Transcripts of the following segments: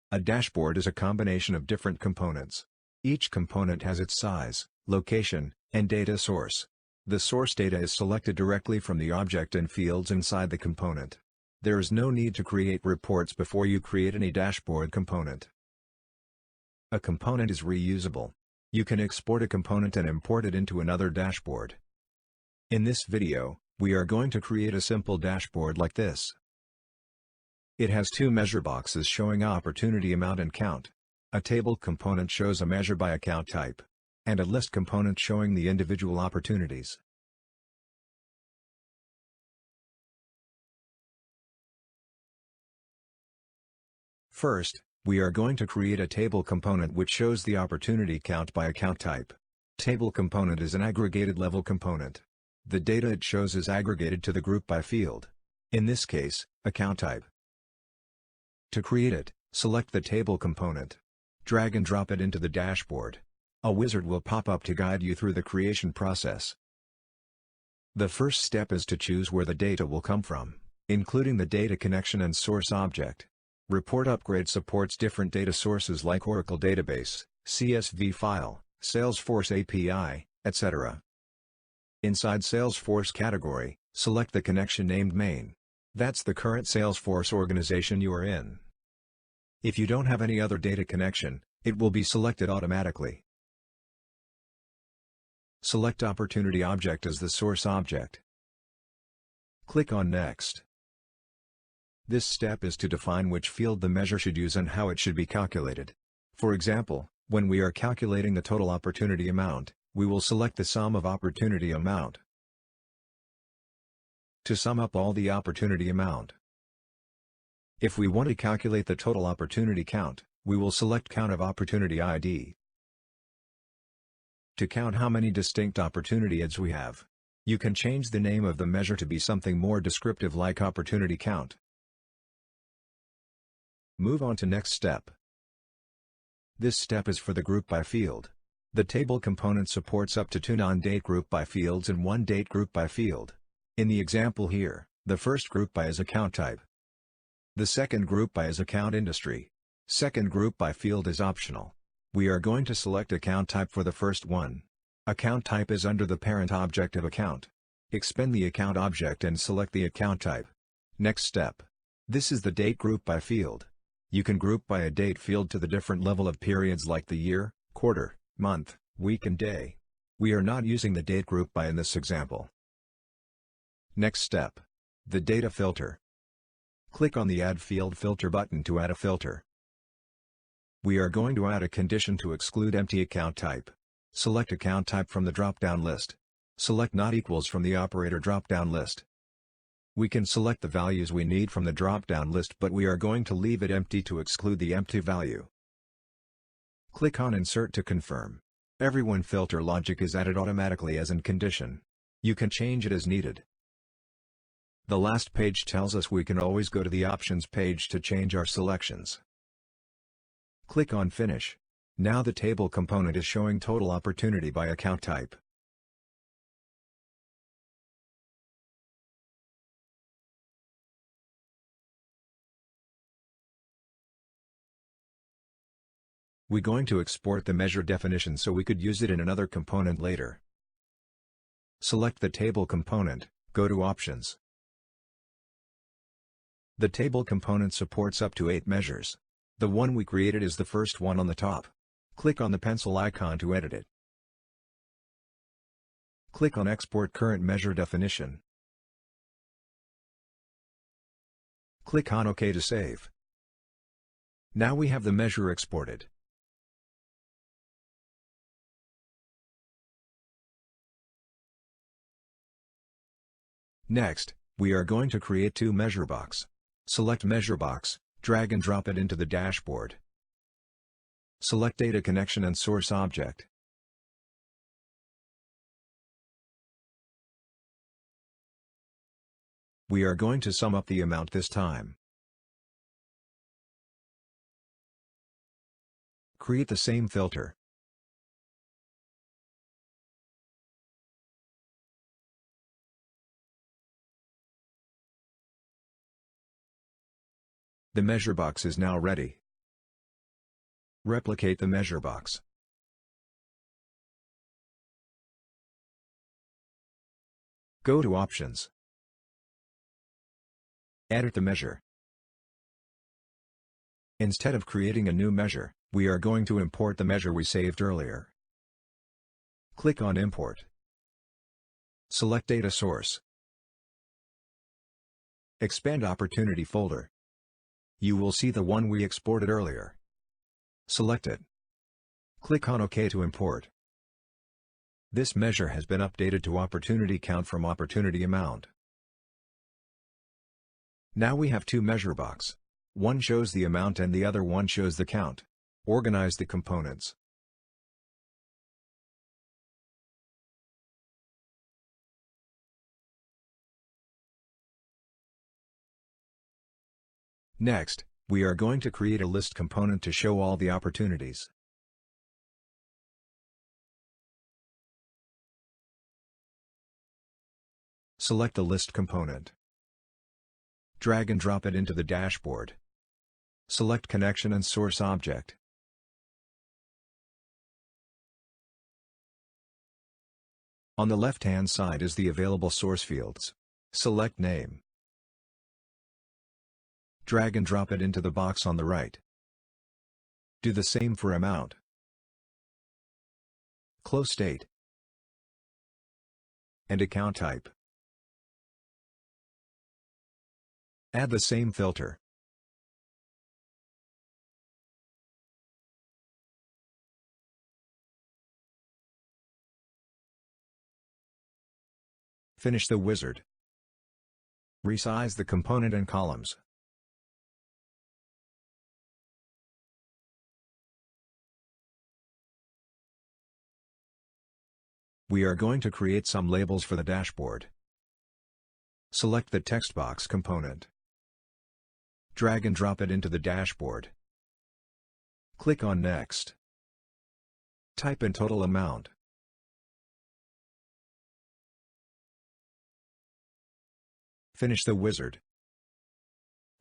A dashboard is a combination of different components. Each component has its size, location, and data source. The source data is selected directly from the object and fields inside the component. There is no need to create reports before you create any dashboard component. A component is reusable. You can export a component and import it into another dashboard. In this video, we are going to create a simple dashboard like this. It has two measure boxes showing opportunity amount and count. A table component shows a measure by account type, and a list component showing the individual opportunities. First, we are going to create a table component which shows the opportunity count by account type. Table component is an aggregated level component. The data it shows is aggregated to the group by field. In this case, account type. To create it, select the table component. Drag and drop it into the dashboard. A wizard will pop up to guide you through the creation process. The first step is to choose where the data will come from, including the data connection and source object. Report Upgrade supports different data sources like Oracle Database, CSV file, Salesforce API, etc. Inside Salesforce category, select the connection named Main. That's the current Salesforce organization you are in. If you don't have any other data connection, it will be selected automatically. Select Opportunity Object as the source object. Click on Next. This step is to define which field the measure should use and how it should be calculated. For example, when we are calculating the total opportunity amount, we will select the sum of opportunity amount. To sum up all the opportunity amount. If we want to calculate the total opportunity count, we will select Count of Opportunity ID. To count how many distinct opportunity ads we have, you can change the name of the measure to be something more descriptive like opportunity count. Move on to next step. This step is for the group by field. The table component supports up to 2 non-date group by fields and 1 date group by field. In the example here, the first group by is account type. The second group by is account industry. Second group by field is optional. We are going to select account type for the first one. Account type is under the parent object of account. Expand the account object and select the account type. Next step. This is the date group by field. You can group by a date field to the different level of periods like the year, quarter, month, week and day. We are not using the date group by in this example. Next step. The data filter. Click on the Add Field Filter button to add a filter. We are going to add a condition to exclude empty account type. Select account type from the drop-down list. Select Not Equals from the operator drop-down list. We can select the values we need from the drop-down list, but we are going to leave it empty to exclude the empty value. Click on Insert to confirm. Everyone filter logic is added automatically as in condition. You can change it as needed. The last page tells us we can always go to the options page to change our selections. Click on Finish. Now the table component is showing total opportunity by account type. We're going to export the measure definition so we could use it in another component later. Select the table component, go to Options. The table component supports up to 8 measures. The one we created is the first one on the top. Click on the pencil icon to edit it. Click on Export Current Measure Definition. Click on OK to save. Now we have the measure exported. Next, we are going to create 2 measure box. Select measure box, drag and drop it into the dashboard. Select data connection and source object. We are going to sum up the amount this time. Create the same filter. The measure box is now ready. Replicate the measure box. Go to Options. Edit the measure. Instead of creating a new measure, we are going to import the measure we saved earlier. Click on Import. Select Data Source. Expand Opportunity folder. You will see the one we exported earlier. Select it. Click on OK to import. This measure has been updated to Opportunity Count from Opportunity Amount. Now we have two measure boxes. One shows the amount and the other one shows the count. Organize the components. Next, we are going to create a list component to show all the opportunities. Select the list component. Drag and drop it into the dashboard. Select Connection and Source Object. On the left-hand side is the available source fields. Select Name. Drag and drop it into the box on the right. Do the same for Amount. Close Date. And Account Type. Add the same filter. Finish the wizard. Resize the component and columns. We are going to create some labels for the dashboard. Select the text box component. Drag and drop it into the dashboard. Click on Next. Type in total amount. Finish the wizard.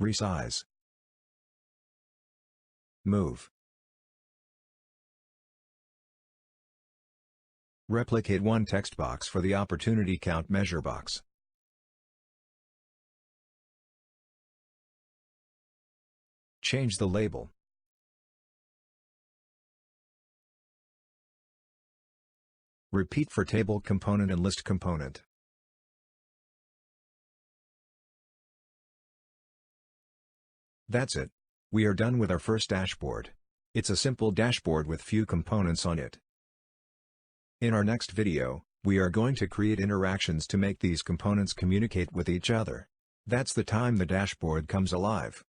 Resize. Move. Replicate one text box for the Opportunity Count measure box. Change the label. Repeat for table component and list component. That's it. We are done with our first dashboard. It's a simple dashboard with few components on it. In our next video, we are going to create interactions to make these components communicate with each other. That's the time the dashboard comes alive.